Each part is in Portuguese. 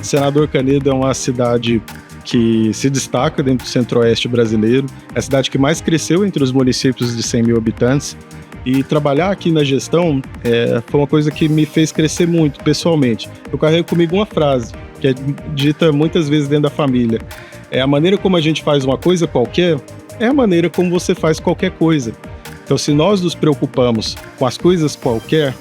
Senador Canedo é uma cidade que se destaca dentro do centro-oeste brasileiro, é a cidade que mais cresceu entre os municípios de 100 mil habitantes, e trabalhar aqui na gestão foi uma coisa que me fez crescer muito pessoalmente. Eu carrego comigo uma frase, que é dita muitas vezes dentro da família: a maneira como a gente faz uma coisa qualquer é a maneira como você faz qualquer coisa. Então, se nós nos preocupamos com as coisas qualquer,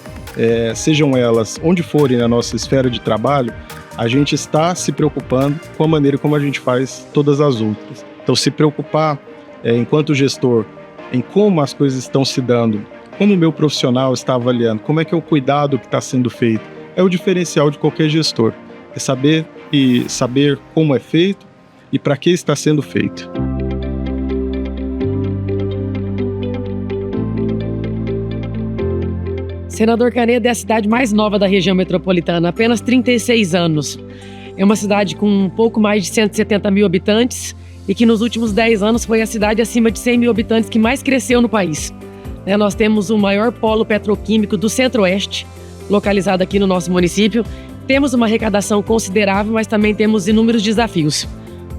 sejam elas onde forem na nossa esfera de trabalho, a gente está se preocupando com a maneira como a gente faz todas as outras. Então, se preocupar enquanto gestor em como as coisas estão se dando, como o meu profissional está avaliando, como é que é o cuidado que está sendo feito, é o diferencial de qualquer gestor. É saber como é feito e para que está sendo feito. Senador Canedo é a cidade mais nova da região metropolitana, apenas 36 anos. É uma cidade com um pouco mais de 170 mil habitantes e que nos últimos 10 anos foi a cidade acima de 100 mil habitantes que mais cresceu no país. Nós temos o maior polo petroquímico do Centro-Oeste, localizado aqui no nosso município. Temos uma arrecadação considerável, mas também temos inúmeros desafios.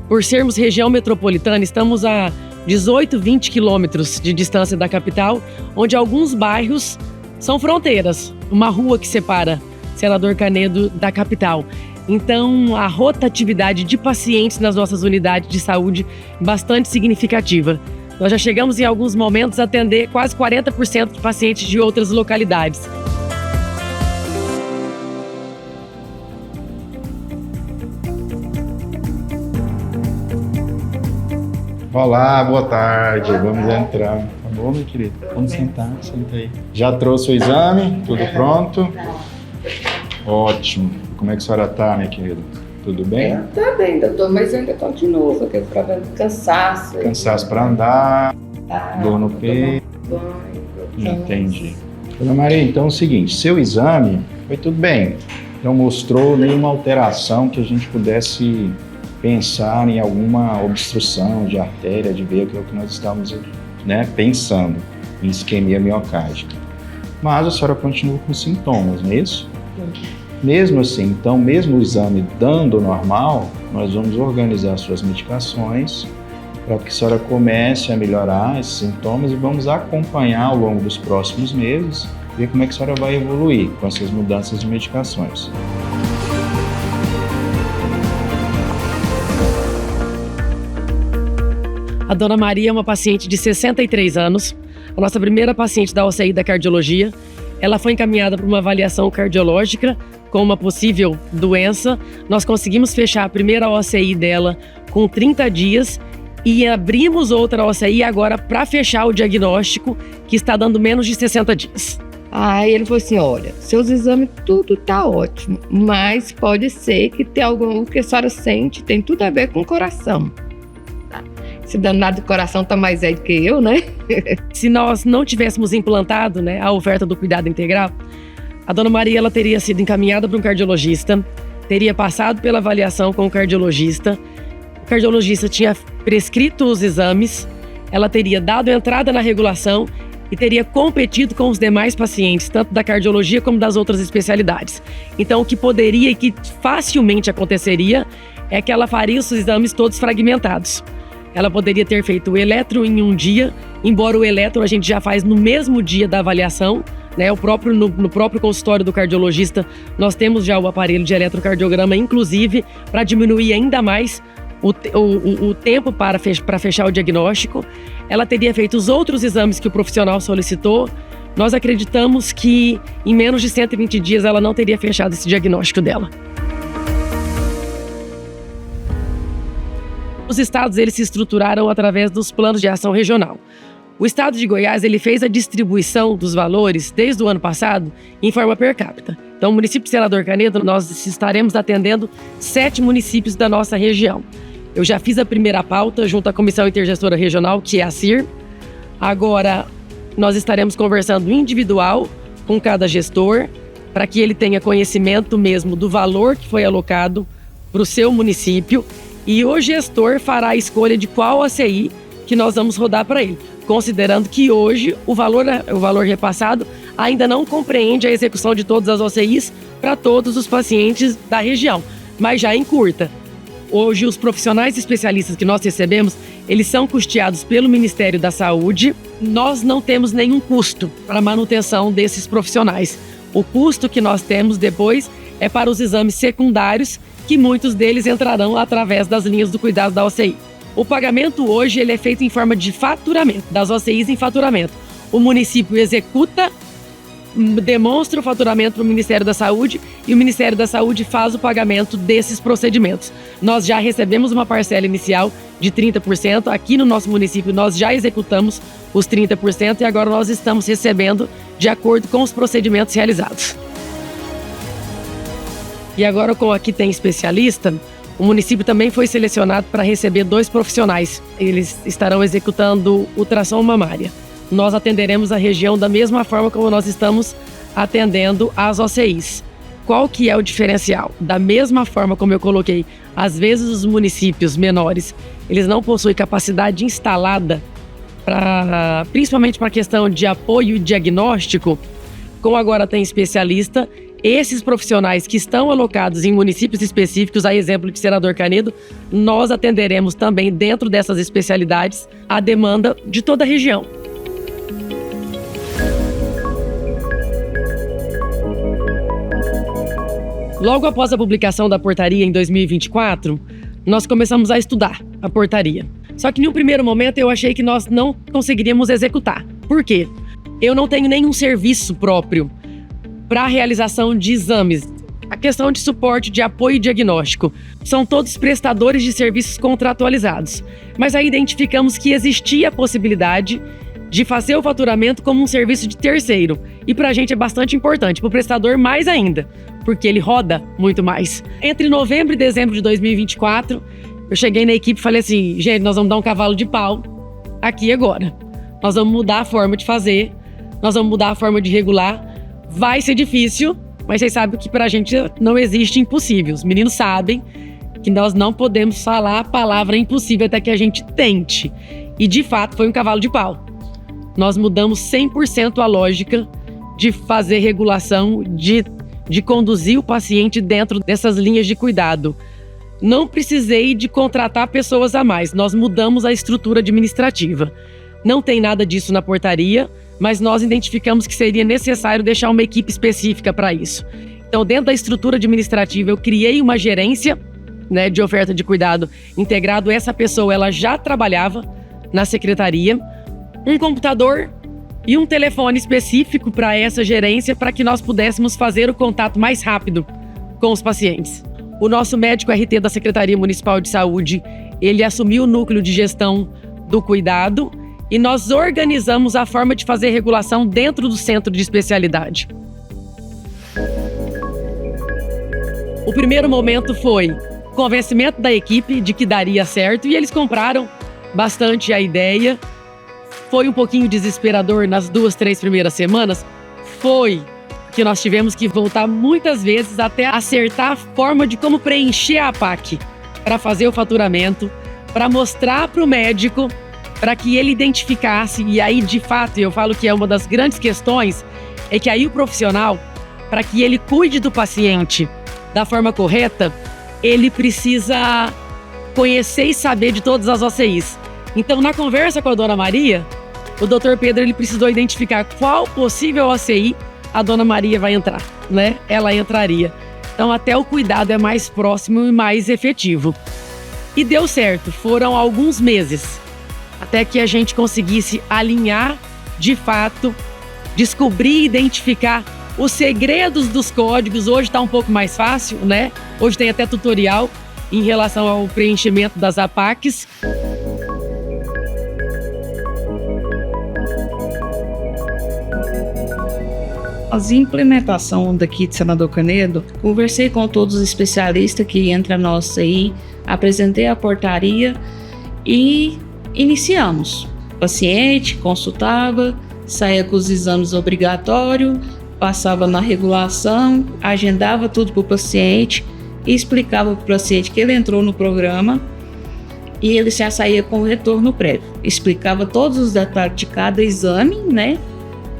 Por sermos região metropolitana, estamos a 18, 20 quilômetros de distância da capital, onde alguns bairros são fronteiras, uma rua que separa Senador Canedo da capital. Então, a rotatividade de pacientes nas nossas unidades de saúde é bastante significativa. Nós já chegamos em alguns momentos a atender quase 40% de pacientes de outras localidades. Olá, boa tarde. Vamos entrar. Tá bom, meu querido? Vamos sentar, senta aí. Já trouxe o exame? Tudo pronto? Ótimo. Como é que a senhora tá, minha querida? Tudo bem? Tá bem, doutor, mas eu ainda continuo com aquele problema de cansaço. Cansaço para andar, dor no peito. Entendi. Dona Maria, então é o seguinte, seu exame foi tudo bem. Não mostrou nenhuma alteração que a gente pudesse pensar em alguma obstrução de artéria, de veia, que é o que nós estamos pensando em isquemia miocárdica. Mas a senhora continua com sintomas, não é isso? Mesmo assim, então, mesmo o exame dando normal, nós vamos organizar suas medicações para que a senhora comece a melhorar esses sintomas e vamos acompanhar ao longo dos próximos meses, ver como é que a senhora vai evoluir com essas mudanças de medicações. A dona Maria é uma paciente de 63 anos, a nossa primeira paciente da UCI da cardiologia. Ela foi encaminhada para uma avaliação cardiológica com uma possível doença. Nós conseguimos fechar a primeira OCI dela com 30 dias e abrimos outra OCI agora para fechar o diagnóstico, que está dando menos de 60 dias. Aí ele falou assim, olha, seus exames tudo tá ótimo, mas pode ser que tenha algo que a senhora sente, tem tudo a ver com o coração. Esse danado do coração tá mais velho que eu, né? Se nós não tivéssemos implantado a oferta do cuidado integral, a dona Maria ela teria sido encaminhada para um cardiologista, teria passado pela avaliação com o cardiologista tinha prescrito os exames, ela teria dado entrada na regulação e teria competido com os demais pacientes, tanto da cardiologia como das outras especialidades. Então, o que poderia e que facilmente aconteceria é que ela faria os exames todos fragmentados. Ela poderia ter feito o eletro em um dia, embora o eletro a gente já faz no mesmo dia da avaliação, no próprio consultório do cardiologista, nós temos já o aparelho de eletrocardiograma, inclusive, para diminuir ainda mais o tempo para fechar o diagnóstico. Ela teria feito os outros exames que o profissional solicitou. Nós acreditamos que em menos de 120 dias ela não teria fechado esse diagnóstico dela. Os estados eles se estruturaram através dos planos de ação regional. O estado de Goiás ele fez a distribuição dos valores desde o ano passado em forma per capita. Então, o município de Senador Canedo, nós estaremos atendendo 7 municípios da nossa região. Eu já fiz a primeira pauta junto à Comissão Intergestora Regional, que é a CIR. Agora, nós estaremos conversando individual com cada gestor para que ele tenha conhecimento mesmo do valor que foi alocado para o seu município. E o gestor fará a escolha de qual ACI que nós vamos rodar para ele, considerando que hoje o valor repassado ainda não compreende a execução de todas as OCIs para todos os pacientes da região. mas já encurta. Hoje, os profissionais especialistas que nós recebemos, eles são custeados pelo Ministério da Saúde. Nós não temos nenhum custo para a manutenção desses profissionais. O custo que nós temos depois é para os exames secundários, que muitos deles entrarão através das linhas do cuidado da OCI. O pagamento hoje ele é feito em forma de faturamento, das OCIs em faturamento. O município executa, demonstra o faturamento para o Ministério da Saúde e o Ministério da Saúde faz o pagamento desses procedimentos. Nós já recebemos uma parcela inicial de 30%. Aqui no nosso município nós já executamos os 30% e agora nós estamos recebendo de acordo com os procedimentos realizados. E agora, como aqui tem especialista, o município também foi selecionado para receber 2 profissionais. Eles estarão executando ultrassom mamária. Nós atenderemos a região da mesma forma como nós estamos atendendo as OCIs. Qual que é o diferencial? Da mesma forma como eu coloquei, às vezes os municípios menores, eles não possuem capacidade instalada, principalmente para a questão de apoio e diagnóstico. Como agora tem especialista, esses profissionais que estão alocados em municípios específicos, a exemplo de Senador Canedo, nós atenderemos também dentro dessas especialidades a demanda de toda a região. Logo após a publicação da portaria em 2024, nós começamos a estudar a portaria. Só que em um primeiro momento eu achei que nós não conseguiríamos executar. Por quê? Eu não tenho nenhum serviço próprio para a realização de exames. A questão de suporte, de apoio e diagnóstico. São todos prestadores de serviços contratualizados. Mas aí identificamos que existia a possibilidade de fazer o faturamento como um serviço de terceiro. E para a gente é bastante importante, para o prestador mais ainda, porque ele roda muito mais. Entre novembro e dezembro de 2024, eu cheguei na equipe e falei assim, gente, nós vamos dar um cavalo de pau aqui agora. Nós vamos mudar a forma de fazer, nós vamos mudar a forma de regular. Vai ser difícil, mas vocês sabem que pra gente não existe impossível. Os meninos sabem que nós não podemos falar a palavra impossível até que a gente tente. E de fato foi um cavalo de pau. Nós mudamos 100% a lógica de fazer regulação, de conduzir o paciente dentro dessas linhas de cuidado. Não precisei de contratar pessoas a mais, nós mudamos a estrutura administrativa. Não tem nada disso na portaria, mas nós identificamos que seria necessário deixar uma equipe específica para isso. Então, dentro da estrutura administrativa, eu criei uma gerência, né, de oferta de cuidado integrado. Essa pessoa ela já trabalhava na secretaria, um computador e um telefone específico para essa gerência, para que nós pudéssemos fazer o contato mais rápido com os pacientes. O nosso médico RT da Secretaria Municipal de Saúde, ele assumiu o núcleo de gestão do cuidado e nós organizamos a forma de fazer regulação dentro do centro de especialidade. O primeiro momento foi convencimento da equipe de que daria certo e eles compraram bastante a ideia. Foi um pouquinho desesperador nas 2, 3 primeiras semanas. Foi que nós tivemos que voltar muitas vezes até acertar a forma de como preencher a APAC para fazer o faturamento, para mostrar para o médico, para que ele identificasse. E aí, de fato, eu falo que é uma das grandes questões, é que aí o profissional, para que ele cuide do paciente da forma correta, ele precisa conhecer e saber de todas as OCIs. Então, na conversa com a Dona Maria, o Dr. Pedro ele precisou identificar qual possível OCI a Dona Maria vai entrar, né? Ela entraria. Então, até o cuidado é mais próximo e mais efetivo. E deu certo, foram alguns meses até que a gente conseguisse alinhar, de fato, descobrir e identificar os segredos dos códigos. Hoje está um pouco mais fácil, né? Hoje tem até tutorial em relação ao preenchimento das APACs. A implementação daqui de Senador Canedo, conversei com todos os especialistas que entram na nossa aí, apresentei a portaria e iniciamos. O paciente consultava, saía com os exames obrigatórios, passava na regulação, agendava tudo para o paciente e explicava para o paciente que ele entrou no programa e ele já saía com o retorno prévio. Explicava todos os detalhes de cada exame, né,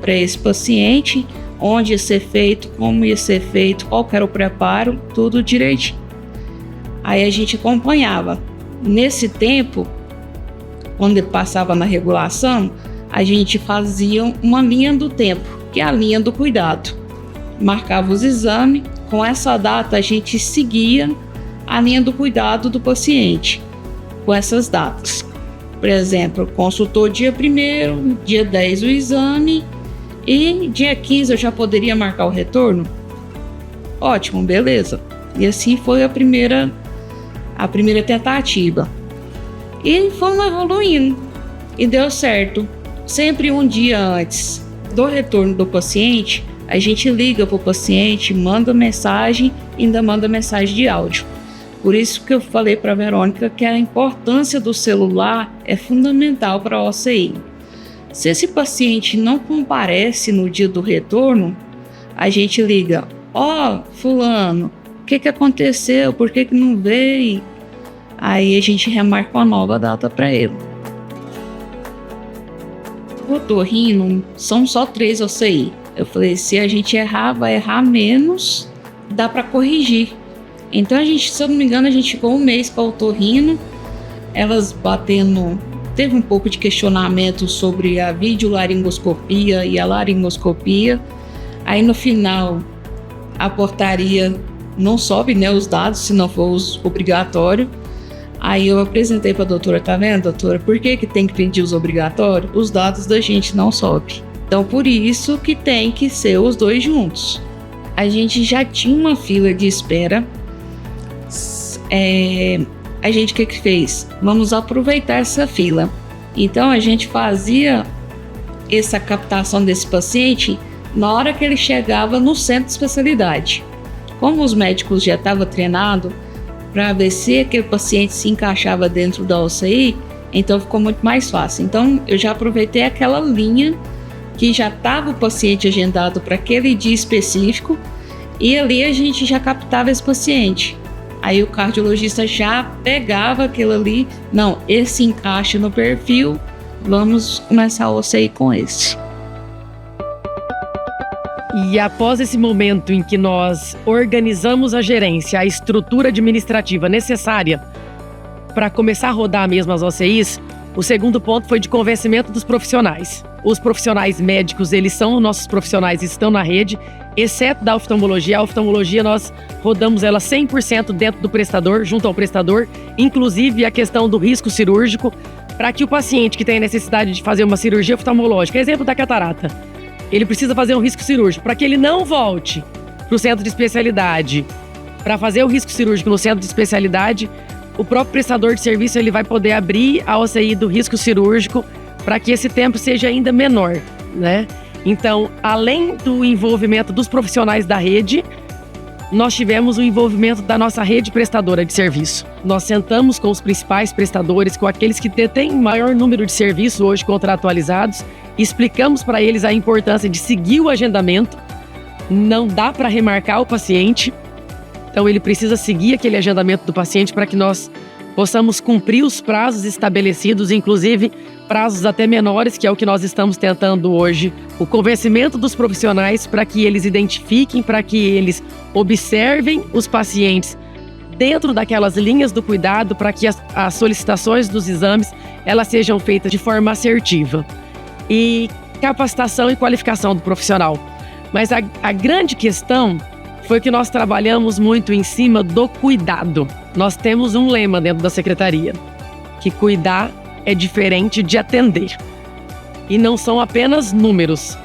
para esse paciente, onde ia ser feito, como ia ser feito, qual que era o preparo, tudo direitinho. Aí a gente acompanhava. Nesse tempo, quando ele passava na regulação, a gente fazia uma linha do tempo, que é a linha do cuidado. Marcava os exames, com essa data a gente seguia a linha do cuidado do paciente, com essas datas. Por exemplo, consultou dia 1º, dia 10 o exame e dia 15 eu já poderia marcar o retorno? Ótimo, beleza. E assim foi a primeira tentativa. E fomos evoluindo e deu certo. Sempre um dia antes do retorno do paciente, a gente liga para o paciente, manda mensagem e ainda manda mensagem de áudio. Por isso que eu falei para a Verônica que a importância do celular é fundamental para a OCI. Se esse paciente não comparece no dia do retorno, a gente liga: ó, fulano, o que aconteceu? Por que não veio? Aí a gente remarca uma nova data para ele. O otorrino são só 3 OCI. Eu falei, se a gente errar, vai errar menos, dá para corrigir. Então a gente, se eu não me engano, a gente ficou um mês com a otorrino, elas batendo, teve um pouco de questionamento sobre a videolaringoscopia e a laringoscopia. Aí no final, a portaria não sobe, né, os dados, se não for obrigatório. Aí eu apresentei para a doutora, tá vendo, doutora, por que tem que pedir os obrigatórios? Os dados da gente não sobem. Então, por isso que tem que ser os 2 juntos. A gente já tinha uma fila de espera. A gente, o que fez? Vamos aproveitar essa fila. Então, a gente fazia essa captação desse paciente na hora que ele chegava no centro de especialidade. Como os médicos já estavam treinados para ver se aquele paciente se encaixava dentro da OCI, então ficou muito mais fácil. Então, eu já aproveitei aquela linha que já estava o paciente agendado para aquele dia específico e ali a gente já captava esse paciente. Aí o cardiologista já pegava aquilo ali, não, esse encaixa no perfil, vamos começar a OCI com esse. E após esse momento em que nós organizamos a gerência, a estrutura administrativa necessária para começar a rodar mesmo as OCIs, o segundo ponto foi de convencimento dos profissionais. Os profissionais médicos, eles são nossos profissionais, estão na rede, exceto da oftalmologia. A oftalmologia, nós rodamos ela 100% dentro do prestador, junto ao prestador, inclusive a questão do risco cirúrgico, para que o paciente que tem a necessidade de fazer uma cirurgia oftalmológica, exemplo da catarata, ele precisa fazer um risco cirúrgico, para que ele não volte para o centro de especialidade, para fazer o risco cirúrgico no centro de especialidade, o próprio prestador de serviço ele vai poder abrir a OCI do risco cirúrgico para que esse tempo seja ainda menor, né? Então, além do envolvimento dos profissionais da rede, nós tivemos o envolvimento da nossa rede prestadora de serviço. Nós sentamos com os principais prestadores, com aqueles que detêm maior número de serviços hoje contratualizados, e explicamos para eles a importância de seguir o agendamento. Não dá para remarcar o paciente, então ele precisa seguir aquele agendamento do paciente para que nós possamos cumprir os prazos estabelecidos, inclusive prazos até menores, que é o que nós estamos tentando hoje. O convencimento dos profissionais para que eles identifiquem, para que eles observem os pacientes dentro daquelas linhas do cuidado, para que as solicitações dos exames elas sejam feitas de forma assertiva. E capacitação e qualificação do profissional. Mas a grande questão foi que nós trabalhamos muito em cima do cuidado. Nós temos um lema dentro da secretaria, que cuidar é diferente de atender. E não são apenas números.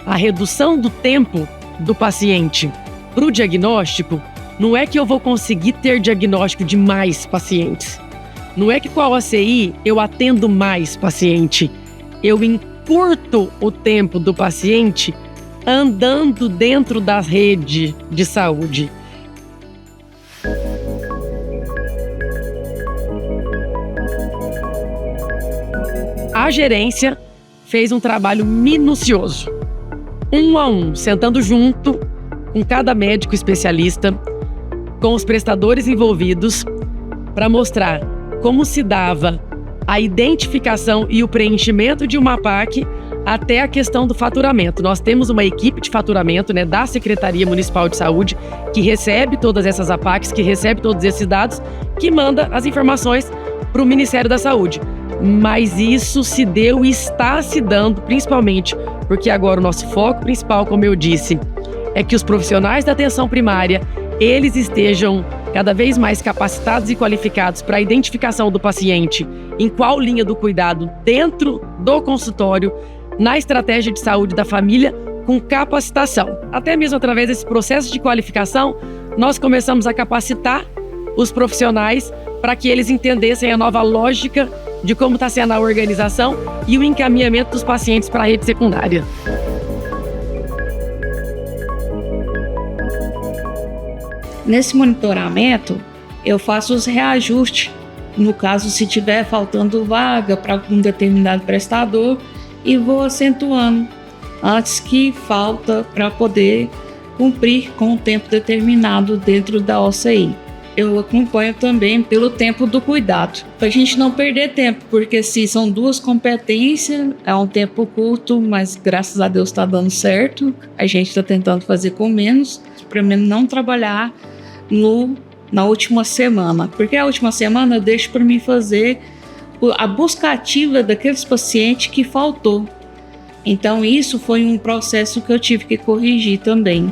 A redução do tempo do paciente para o diagnóstico, não é que eu vou conseguir ter diagnóstico de mais pacientes. Não é que com a OCI eu atendo mais paciente. Eu encurto o tempo do paciente andando dentro da rede de saúde. A gerência fez um trabalho minucioso, 1 a 1, sentando junto com cada médico especialista, com os prestadores envolvidos, para mostrar como se dava a identificação e o preenchimento de uma PAC até a questão do faturamento. Nós temos uma equipe de faturamento, né, da Secretaria Municipal de Saúde, que recebe todas essas APACs, que recebe todos esses dados, que manda as informações para o Ministério da Saúde. Mas isso se deu e está se dando, principalmente porque agora o nosso foco principal, como eu disse, é que os profissionais da atenção primária, eles estejam cada vez mais capacitados e qualificados para a identificação do paciente, em qual linha do cuidado, dentro do consultório, na estratégia de saúde da família, com capacitação. Até mesmo através desse processo de qualificação, nós começamos a capacitar os profissionais para que eles entendessem a nova lógica de como está sendo a organização e o encaminhamento dos pacientes para a rede secundária. Nesse monitoramento, eu faço os reajustes. No caso, se tiver faltando vaga para um determinado prestador, e vou acentuando antes que falta para poder cumprir com o tempo determinado dentro da OCI. Eu acompanho também pelo tempo do cuidado, para a gente não perder tempo, porque se são duas competências, é um tempo curto, mas graças a Deus está dando certo. A gente está tentando fazer com menos, para mim não trabalhar na última semana, porque a última semana eu deixo para mim fazer a busca ativa daqueles pacientes que faltou. Então isso foi um processo que eu tive que corrigir também,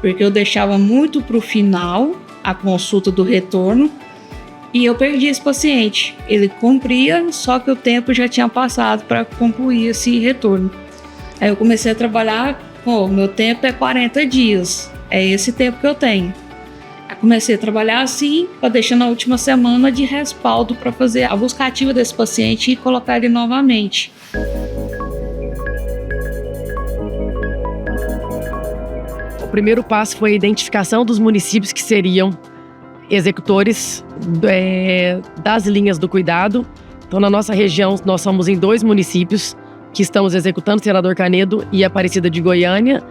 porque eu deixava muito para o final a consulta do retorno e eu perdi esse paciente. Ele cumpria, só que o tempo já tinha passado para concluir esse retorno. Aí eu comecei a trabalhar, meu tempo é 40 dias, é esse tempo que eu tenho. Aí comecei a trabalhar assim, para deixar na última semana de respaldo para fazer a busca ativa desse paciente e colocar ele novamente. O primeiro passo foi a identificação dos municípios que seriam executores das linhas do cuidado. Então, na nossa região, nós somos em 2 municípios que estamos executando, Senador Canedo e Aparecida de Goiânia.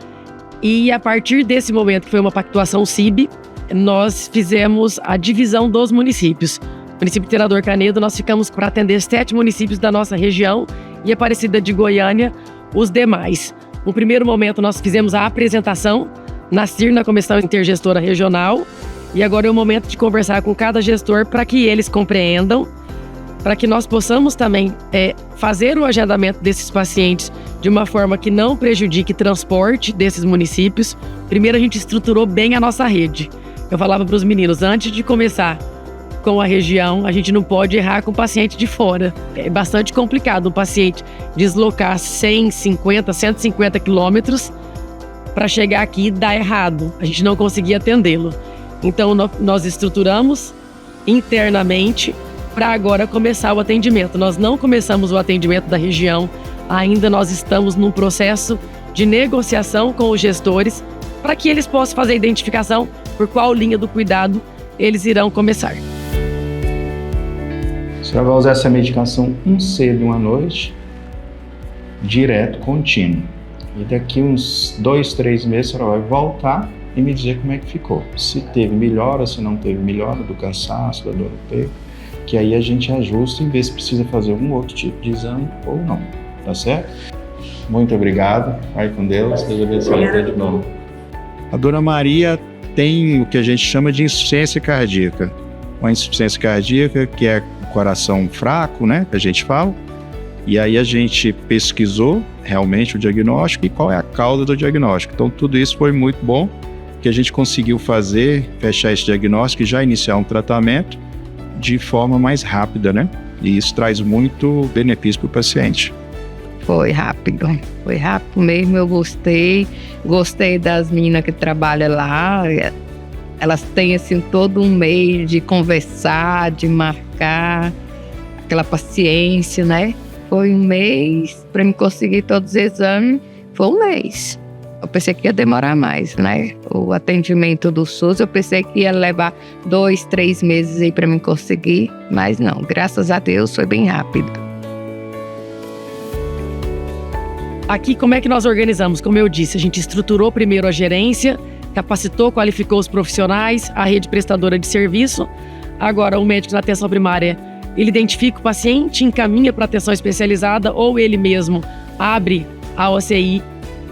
E a partir desse momento, que foi uma pactuação CIB, nós fizemos a divisão dos municípios. No município de Senador Canedo, nós ficamos para atender 7 municípios da nossa região e Aparecida de Goiânia, os demais. No primeiro momento, nós fizemos a apresentação na CIR, na Comissão Intergestora Regional, e agora é o momento de conversar com cada gestor para que eles compreendam, para que nós possamos também fazer o agendamento desses pacientes de uma forma que não prejudique o transporte desses municípios. Primeiro, a gente estruturou bem a nossa rede. Eu falava para os meninos, antes de começar com a região, a gente não pode errar com o paciente de fora. É bastante complicado um paciente deslocar 150, 150 quilômetros para chegar aqui e dar errado. A gente não conseguia atendê-lo. Então, nós estruturamos internamente para agora começar o atendimento. Nós não começamos o atendimento da região, ainda nós estamos num processo de negociação com os gestores para que eles possam fazer a identificação por qual linha do cuidado eles irão começar. A senhora vai usar essa medicação cedo e uma noite, direto, contínuo. E daqui uns 2, 3 meses a senhora vai voltar e me dizer como é que ficou. Se teve melhora, se não teve melhora do cansaço, da dor no peito, que aí a gente ajusta e vê se precisa fazer algum outro tipo de exame ou não. Tá certo? Muito obrigado. Vai com Deus. Deus abençoe de novo. A dona Maria tem o que a gente chama de insuficiência cardíaca. Uma insuficiência cardíaca que é o coração fraco, né, que a gente fala. E aí a gente pesquisou realmente o diagnóstico e qual é a causa do diagnóstico. Então tudo isso foi muito bom, que a gente conseguiu fechar esse diagnóstico e já iniciar um tratamento de forma mais rápida, né? E isso traz muito benefício para o paciente. Foi rápido mesmo, eu gostei das meninas que trabalham lá. Elas têm assim todo um meio de conversar, de marcar, aquela paciência, né? Foi um mês para me conseguir todos os exames, foi um mês. Eu pensei que ia demorar mais, né? O atendimento do SUS, eu pensei que ia levar 2, 3 meses aí para me conseguir, mas não, graças a Deus foi bem rápido. Aqui, como é que nós organizamos? Como eu disse, a gente estruturou primeiro a gerência, capacitou, qualificou os profissionais, a rede prestadora de serviço. Agora, o médico na atenção primária, ele identifica o paciente, encaminha para atenção especializada ou ele mesmo abre a OCI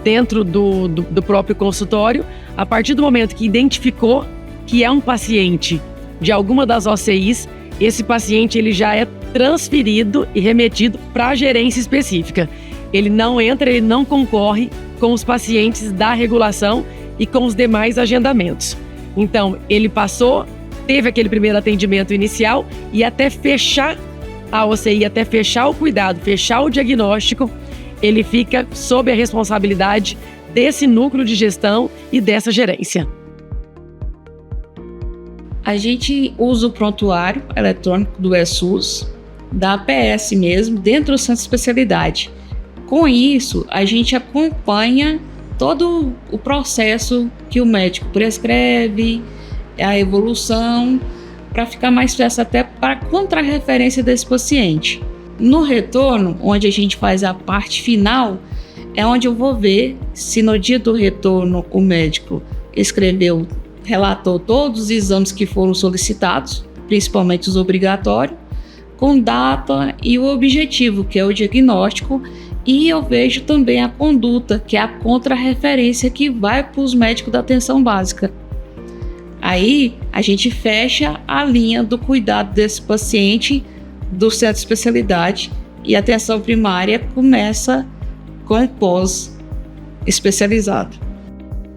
dentro do próprio consultório. A partir do momento que identificou que é um paciente de alguma das OCIs, esse paciente ele já é transferido e remetido para a gerência específica. Ele não entra, ele não concorre com os pacientes da regulação e com os demais agendamentos. Então, ele passou, teve aquele primeiro atendimento inicial e até fechar a OCI, até fechar o cuidado, fechar o diagnóstico, ele fica sob a responsabilidade desse núcleo de gestão e dessa gerência. A gente usa o prontuário eletrônico do ESUS, da APS mesmo, dentro do centro de especialidade. Com isso, a gente acompanha todo o processo que o médico prescreve, a evolução, para ficar mais fácil até para a contrarreferência desse paciente. No retorno, onde a gente faz a parte final, é onde eu vou ver se no dia do retorno o médico relatou todos os exames que foram solicitados, principalmente os obrigatórios, com data e o objetivo, que é o diagnóstico, e eu vejo também a conduta, que é a contrarreferência que vai para os médicos da atenção básica. Aí a gente fecha a linha do cuidado desse paciente do centro de especialidade e a atenção primária começa com o pós-especializado.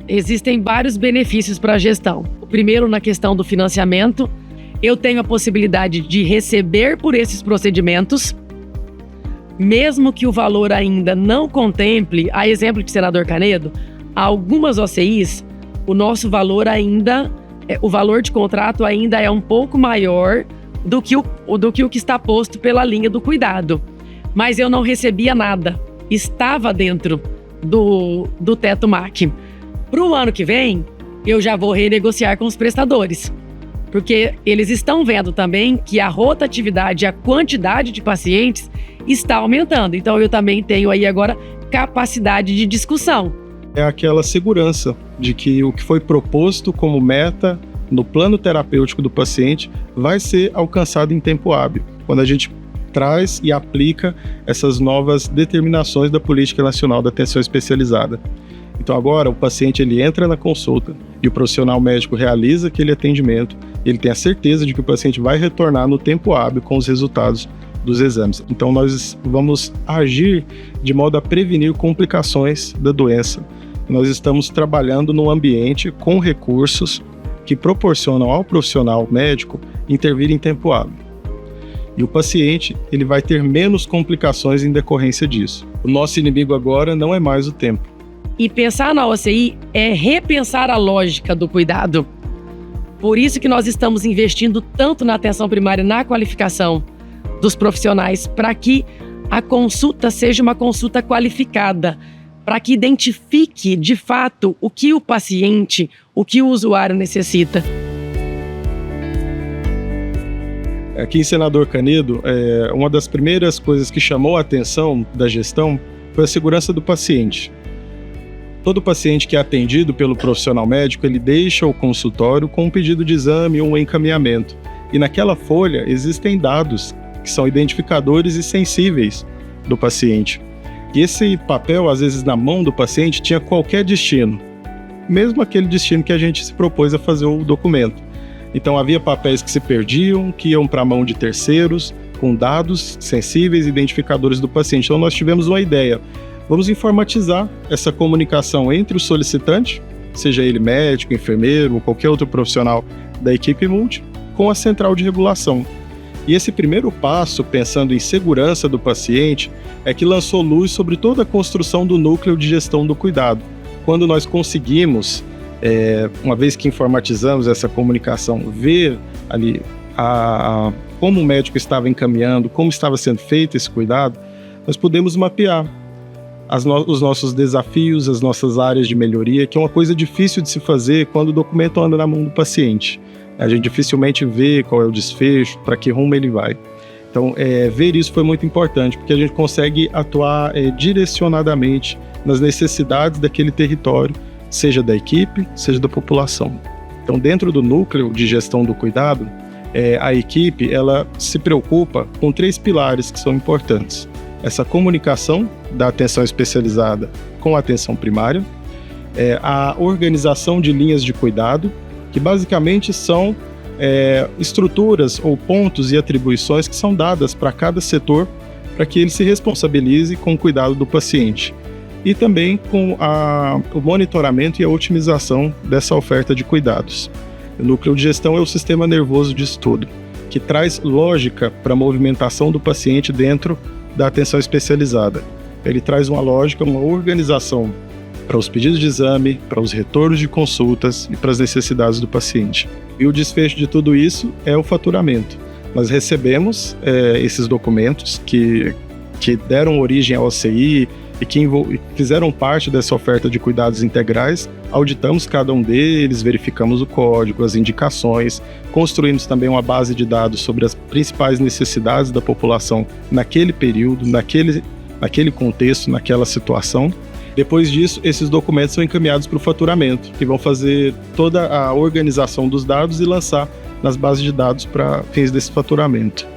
Existem vários benefícios para a gestão. O primeiro, na questão do financiamento, eu tenho a possibilidade de receber por esses procedimentos, mesmo que o valor ainda não contemple, a exemplo de Senador Canedo, algumas OCIs, o nosso valor ainda, o valor de contrato ainda é um pouco maior do que o que está posto pela linha do cuidado. Mas eu não recebia nada, estava dentro do teto MAC. Para o ano que vem, eu já vou renegociar com os prestadores, porque eles estão vendo também que a rotatividade, a quantidade de pacientes está aumentando. Então eu também tenho aí agora capacidade de discussão. É aquela segurança de que o que foi proposto como meta no plano terapêutico do paciente vai ser alcançado em tempo hábil, quando a gente traz e aplica essas novas determinações da Política Nacional da Atenção Especializada. Então agora o paciente ele entra na consulta e o profissional médico realiza aquele atendimento, ele tem a certeza de que o paciente vai retornar no tempo hábil com os resultados dos exames. Então nós vamos agir de modo a prevenir complicações da doença. Nós estamos trabalhando num ambiente com recursos que proporcionam ao profissional médico intervir em tempo hábil. E o paciente ele vai ter menos complicações em decorrência disso. O nosso inimigo agora não é mais o tempo. E pensar na OCI é repensar a lógica do cuidado. Por isso que nós estamos investindo tanto na atenção primária, na qualificação dos profissionais, para que a consulta seja uma consulta qualificada, para que identifique de fato o que o paciente, o que o usuário necessita. Aqui em Senador Canedo, uma das primeiras coisas que chamou a atenção da gestão foi a segurança do paciente. Todo paciente que é atendido pelo profissional médico, ele deixa o consultório com um pedido de exame ou um encaminhamento. E naquela folha existem dados que são identificadores e sensíveis do paciente. E esse papel, às vezes na mão do paciente, tinha qualquer destino, mesmo aquele destino que a gente se propôs a fazer o documento. Então havia papéis que se perdiam, que iam para a mão de terceiros, com dados sensíveis e identificadores do paciente. Então nós tivemos uma ideia, vamos informatizar essa comunicação entre o solicitante, seja ele médico, enfermeiro ou qualquer outro profissional da equipe multi, com a central de regulação. E esse primeiro passo, pensando em segurança do paciente, é que lançou luz sobre toda a construção do núcleo de gestão do cuidado. Quando nós conseguimos, uma vez que informatizamos essa comunicação, ver ali como o médico estava encaminhando, como estava sendo feito esse cuidado, nós podemos mapear os nossos desafios, as nossas áreas de melhoria, que é uma coisa difícil de se fazer quando o documento anda na mão do paciente. A gente dificilmente vê qual é o desfecho, para que rumo ele vai. Então, ver isso foi muito importante, porque a gente consegue atuar direcionadamente nas necessidades daquele território, seja da equipe, seja da população. Então, dentro do núcleo de gestão do cuidado, a equipe ela se preocupa com 3 pilares que são importantes. essa comunicação da atenção especializada com a atenção primária, a organização de linhas de cuidado, que basicamente são estruturas ou pontos e atribuições que são dadas para cada setor para que ele se responsabilize com o cuidado do paciente. E também com o monitoramento e a otimização dessa oferta de cuidados. O núcleo de gestão é o sistema nervoso disso tudo, que traz lógica para a movimentação do paciente dentro da atenção especializada. Ele traz uma lógica, uma organização para os pedidos de exame, para os retornos de consultas e para as necessidades do paciente. E o desfecho de tudo isso é o faturamento. Nós recebemos esses documentos que deram origem à OCI e que fizeram parte dessa oferta de cuidados integrais, auditamos cada um deles, verificamos o código, as indicações, construímos também uma base de dados sobre as principais necessidades da população naquele período, naquele contexto, naquela situação. Depois disso, esses documentos são encaminhados para o faturamento, que vão fazer toda a organização dos dados e lançar nas bases de dados para fins desse faturamento.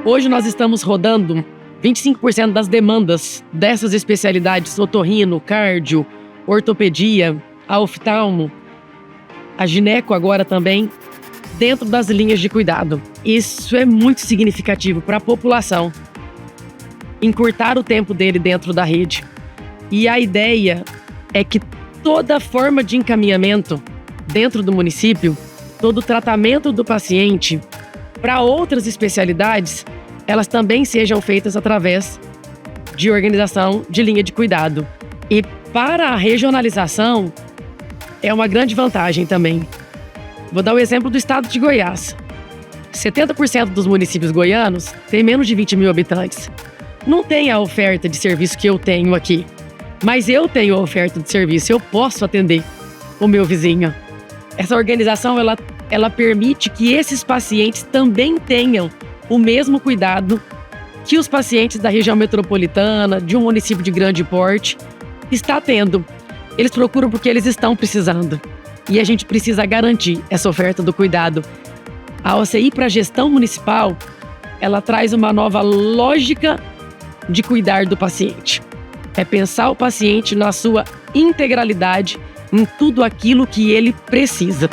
Hoje nós estamos rodando 25% das demandas dessas especialidades, otorrino, cardio, ortopedia, a oftalmo, a gineco agora também, dentro das linhas de cuidado. Isso é muito significativo para a população, encurtar o tempo dele dentro da rede. E a ideia é que toda forma de encaminhamento dentro do município, todo o tratamento do paciente para outras especialidades, elas também sejam feitas através de organização de linha de cuidado. E para a regionalização, é uma grande vantagem também. Vou dar o exemplo do estado de Goiás. 70% dos municípios goianos têm menos de 20 mil habitantes. Não tem a oferta de serviço que eu tenho aqui, mas eu tenho a oferta de serviço, eu posso atender o meu vizinho. Essa organização, ela permite que esses pacientes também tenham o mesmo cuidado que os pacientes da região metropolitana, de um município de grande porte, está tendo. Eles procuram porque eles estão precisando. E a gente precisa garantir essa oferta do cuidado. A OCI para a gestão municipal, ela traz uma nova lógica de cuidar do paciente. É pensar o paciente na sua integralidade, em tudo aquilo que ele precisa.